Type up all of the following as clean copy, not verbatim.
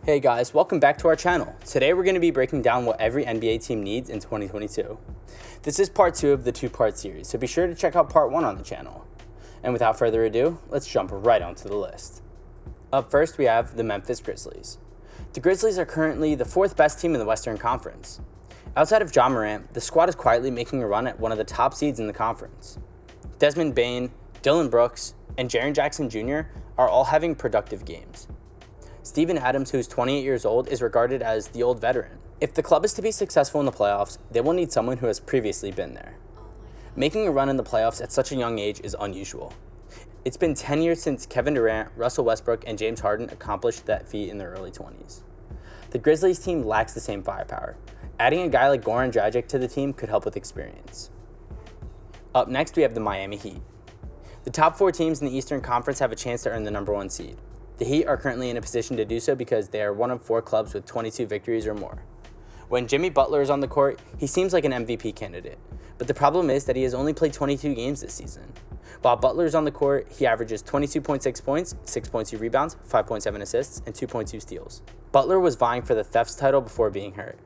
Hey guys, welcome back to our channel. Today we're going to be breaking down what every NBA team needs in 2022. This is part 2 of the 2-part series, so be sure to check out part 1 on the channel. And without further ado, let's jump right onto the list. Up first, we have the Memphis Grizzlies. The Grizzlies are currently the 4th best team in the Western Conference. Outside of Ja Morant, the squad is quietly making a run at one of the top seeds in the conference. Desmond Bane, Dillon Brooks, and Jaren Jackson Jr. are all having productive games. Steven Adams, who's 28 years old, is regarded as the old veteran. If the club is to be successful in the playoffs, they will need someone who has previously been there. Making a run in the playoffs at such a young age is unusual. It's been 10 years since Kevin Durant, Russell Westbrook, and James Harden accomplished that feat in their early 20s. The Grizzlies team lacks the same firepower. Adding a guy like Goran Dragic to the team could help with experience. Up next, we have the Miami Heat. The top 4 teams in the Eastern Conference have a chance to earn the number 1 seed. The Heat are currently in a position to do so because they are one of 4 clubs with 22 victories or more. When Jimmy Butler is on the court, he seems like an MVP candidate, but the problem is that he has only played 22 games this season. While Butler is on the court, he averages 22.6 points, 6.2 rebounds, 5.7 assists, and 2.2 steals. Butler was vying for the Thefts title before being hurt.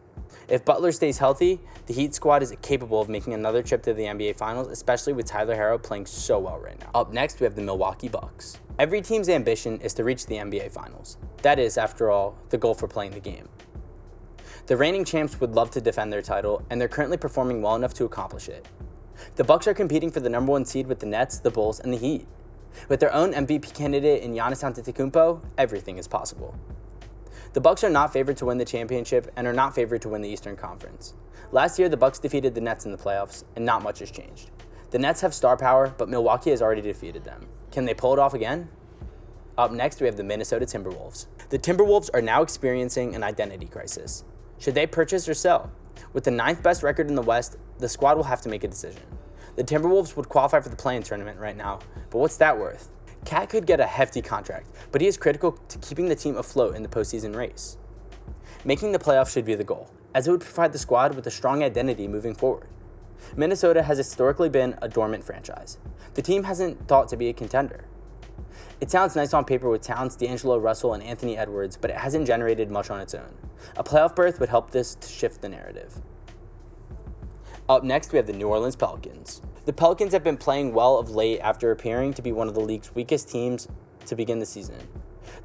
If Butler stays healthy, the Heat squad is capable of making another trip to the NBA Finals, especially with Tyler Herro playing so well right now. Up next, we have the Milwaukee Bucks. Every team's ambition is to reach the NBA Finals. That is, after all, the goal for playing the game. The reigning champs would love to defend their title, and they're currently performing well enough to accomplish it. The Bucks are competing for the number 1 seed with the Nets, the Bulls, and the Heat. With their own MVP candidate in Giannis Antetokounmpo, everything is possible. The Bucks are not favored to win the championship and are not favored to win the Eastern Conference. Last year, the Bucks defeated the Nets in the playoffs, and not much has changed. The Nets have star power, but Milwaukee has already defeated them. Can they pull it off again? Up next, we have the Minnesota Timberwolves. The Timberwolves are now experiencing an identity crisis. Should they purchase or sell? With the 9th best record in the West, the squad will have to make a decision. The Timberwolves would qualify for the play-in tournament right now, but what's that worth? Cat could get a hefty contract, but he is critical to keeping the team afloat in the postseason race. Making the playoffs should be the goal, as it would provide the squad with a strong identity moving forward. Minnesota has historically been a dormant franchise. The team hasn't thought to be a contender. It sounds nice on paper with Towns, D'Angelo Russell, and Anthony Edwards, but it hasn't generated much on its own. A playoff berth would help this to shift the narrative. Up next, we have the New Orleans Pelicans. The Pelicans have been playing well of late after appearing to be one of the league's weakest teams to begin the season.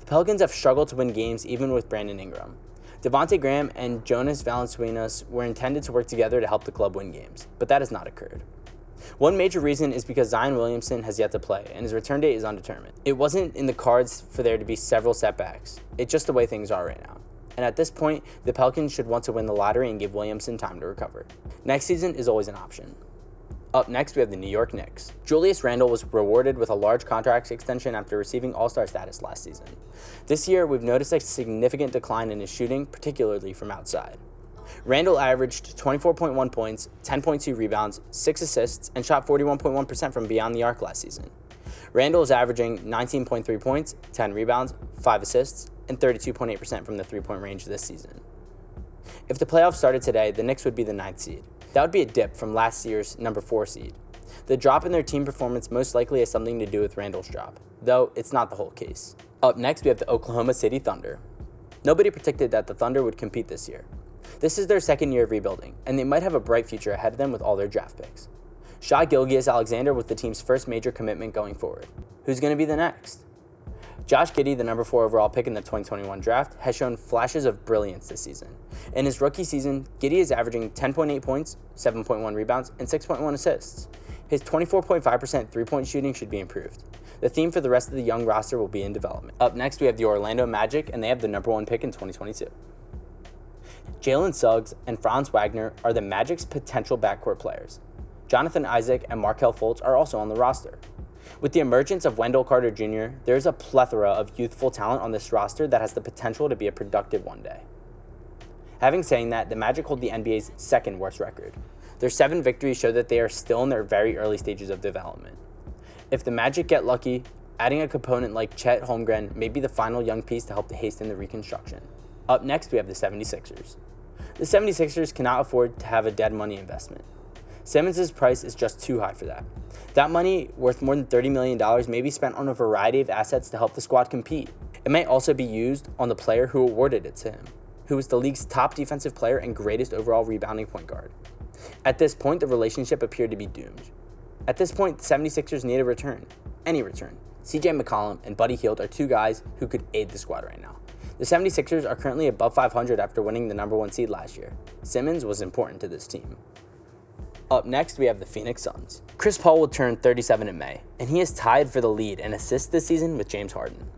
The Pelicans have struggled to win games even with Brandon Ingram. Devontae Graham and Jonas Valanciunas were intended to work together to help the club win games, but that has not occurred. One major reason is because Zion Williamson has yet to play, and his return date is undetermined. It wasn't in the cards for there to be several setbacks. It's just the way things are right now. And at this point, the Pelicans should want to win the lottery and give Williamson time to recover. Next season is always an option. Up next, we have the New York Knicks. Julius Randle was rewarded with a large contract extension after receiving All-Star status last season. This year, we've noticed a significant decline in his shooting, particularly from outside. Randle averaged 24.1 points, 10.2 rebounds, 6 assists, and shot 41.1% from beyond the arc last season. Randle is averaging 19.3 points, 10 rebounds, 5 assists, and 32.8% from the 3-point range this season. If the playoffs started today, the Knicks would be the 9th seed. That would be a dip from last year's number 4 seed. The drop in their team performance most likely has something to do with Randle's drop, though it's not the whole case. Up next, we have the Oklahoma City Thunder. Nobody predicted that the Thunder would compete this year. This is their 2nd year of rebuilding, and they might have a bright future ahead of them with all their draft picks. Shai Gilgeous-Alexander was the team's first major commitment going forward. Who's going to be the next? Josh Giddey, the number 4 overall pick in the 2021 draft, has shown flashes of brilliance this season. In his rookie season, Giddey is averaging 10.8 points, 7.1 rebounds, and 6.1 assists. His 24.5% three-point shooting should be improved. The theme for the rest of the young roster will be in development. Up next, we have the Orlando Magic, and they have the number 1 pick in 2022. Jalen Suggs and Franz Wagner are the Magic's potential backcourt players. Jonathan Isaac and Markelle Fultz are also on the roster. With the emergence of Wendell Carter Jr., there is a plethora of youthful talent on this roster that has the potential to be a productive one day. Having said that, the Magic hold the NBA's 2nd worst record. Their 7 victories show that they are still in their very early stages of development. If the Magic get lucky, adding a component like Chet Holmgren may be the final young piece to help to hasten the reconstruction. Up next, we have the 76ers. The 76ers cannot afford to have a dead money investment. Simmons' price is just too high for that. That money, worth more than $30 million, may be spent on a variety of assets to help the squad compete. It may also be used on the player who awarded it to him, who was the league's top defensive player and greatest overall rebounding point guard. At this point, the relationship appeared to be doomed. At this point, the 76ers need a return. Any return. CJ McCollum and Buddy Hield are two guys who could aid the squad right now. The 76ers are currently above 500 after winning the #1 seed last year. Simmons was important to this team. Up next, we have the Phoenix Suns. Chris Paul will turn 37 in May, and he is tied for the lead in assists this season with James Harden.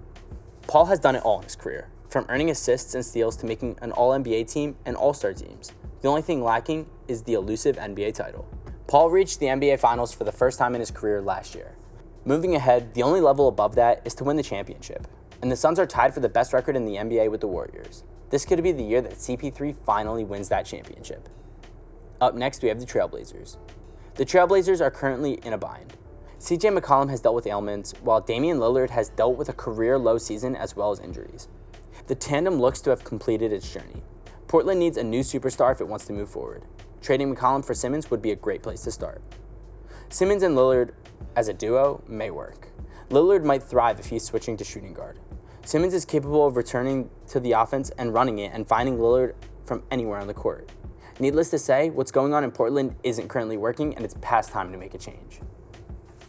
Paul has done it all in his career, from earning assists and steals to making an All-NBA team and All-Star teams. The only thing lacking is the elusive NBA title. Paul reached the NBA Finals for the first time in his career last year. Moving ahead, the only level above that is to win the championship, and the Suns are tied for the best record in the NBA with the Warriors. This could be the year that CP3 finally wins that championship. Up next, we have the Trailblazers. The Trailblazers are currently in a bind. CJ McCollum has dealt with ailments, while Damian Lillard has dealt with a career-low season as well as injuries. The tandem looks to have completed its journey. Portland needs a new superstar if it wants to move forward. Trading McCollum for Simmons would be a great place to start. Simmons and Lillard as a duo may work. Lillard might thrive if he's switching to shooting guard. Simmons is capable of returning to the offense and running it and finding Lillard from anywhere on the court. Needless to say, what's going on in Portland isn't currently working, and it's past time to make a change.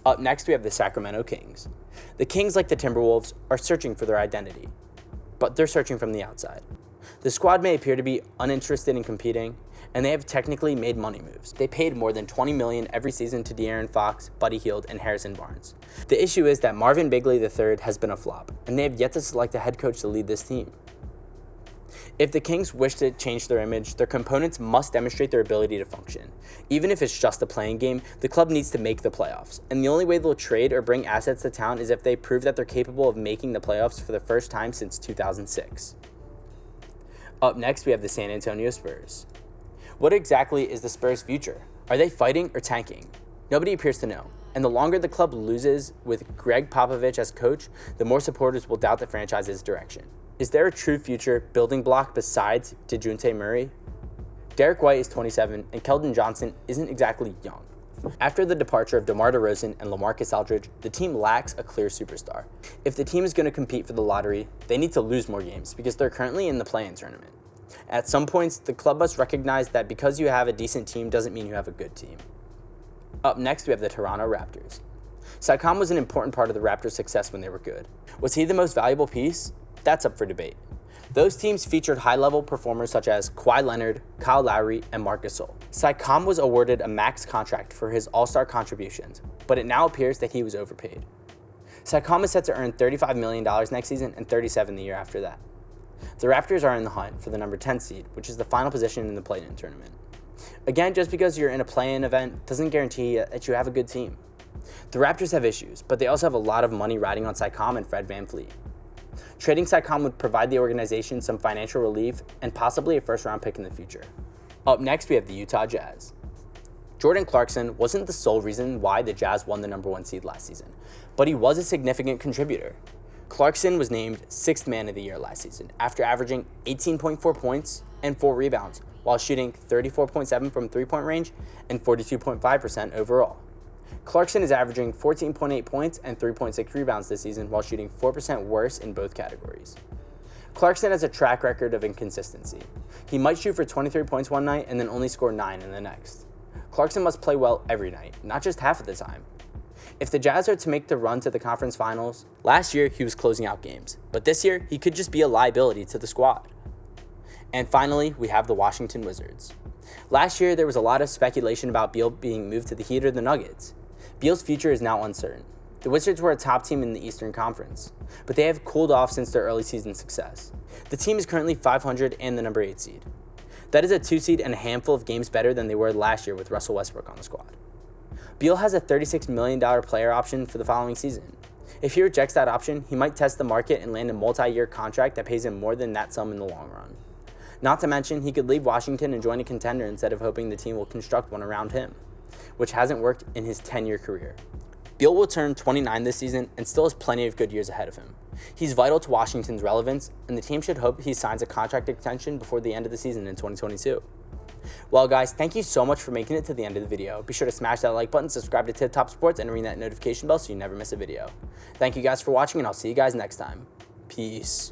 Up next, we have the Sacramento Kings. The Kings, like the Timberwolves, are searching for their identity, but they're searching from the outside. The squad may appear to be uninterested in competing, and they have technically made money moves. They paid more than $20 million every season to De'Aaron Fox, Buddy Hield, and Harrison Barnes. The issue is that Marvin Bagley III has been a flop, and they have yet to select a head coach to lead this team. If the Kings wish to change their image, their components must demonstrate their ability to function. Even if it's just a playing game, the club needs to make the playoffs, and the only way they'll trade or bring assets to town is if they prove that they're capable of making the playoffs for the first time since 2006. Up next, we have the San Antonio Spurs. What exactly is the Spurs' future? Are they fighting or tanking? Nobody appears to know, and the longer the club loses with Greg Popovich as coach, the more supporters will doubt the franchise's direction. Is there a true future building block besides DeJounte Murray? Derek White is 27, and Keldon Johnson isn't exactly young. After the departure of DeMar DeRozan and LaMarcus Aldridge, the team lacks a clear superstar. If the team is going to compete for the lottery, they need to lose more games because they're currently in the play-in tournament. At some points, the club must recognize that because you have a decent team doesn't mean you have a good team. Up next, we have the Toronto Raptors. Siakam was an important part of the Raptors' success when they were good. Was he the most valuable piece? That's up for debate. Those teams featured high-level performers such as Kawhi Leonard, Kyle Lowry, and Marc Gasol. Siakam was awarded a max contract for his all-star contributions, but it now appears that he was overpaid. Siakam is set to earn $35 million next season and $37 million the year after that. The Raptors are in the hunt for the number 10 seed, which is the final position in the play-in tournament. Again, just because you're in a play-in event doesn't guarantee that you have a good team. The Raptors have issues, but they also have a lot of money riding on Siakam and Fred VanVleet. Trading Siakam would provide the organization some financial relief and possibly a first-round pick in the future. Up next, we have the Utah Jazz. Jordan Clarkson wasn't the sole reason why the Jazz won the number 1 seed last season, but he was a significant contributor. Clarkson was named 6th Man of the Year last season after averaging 18.4 points and 4 rebounds while shooting 34.7% from three-point range and 42.5% overall. Clarkson is averaging 14.8 points and 3.6 rebounds this season while shooting 4% worse in both categories. Clarkson has a track record of inconsistency. He might shoot for 23 points one night and then only score 9 in the next. Clarkson must play well every night, not just half of the time. If the Jazz are to make the run to the conference finals, last year he was closing out games, but this year he could just be a liability to the squad. And finally, we have the Washington Wizards. Last year there was a lot of speculation about Beal being moved to the Heat or the Nuggets. Beal's future is now uncertain. The Wizards were a top team in the Eastern Conference, but they have cooled off since their early season success. The team is currently 500 and the number 8 seed. That is a 2 seed and a handful of games better than they were last year with Russell Westbrook on the squad. Beal has a $36 million player option for the following season. If he rejects that option, he might test the market and land a multi-year contract that pays him more than that sum in the long run. Not to mention, he could leave Washington and join a contender instead of hoping the team will construct one around him, which hasn't worked in his 10-year career. Beal will turn 29 this season and still has plenty of good years ahead of him. He's vital to Washington's relevance, and the team should hope he signs a contract extension before the end of the season in 2022. Well guys, thank you so much for making it to the end of the video. Be sure to smash that like button, subscribe to Tip Top Sports, and ring that notification bell so you never miss a video. Thank you guys for watching, and I'll see you guys next time. Peace.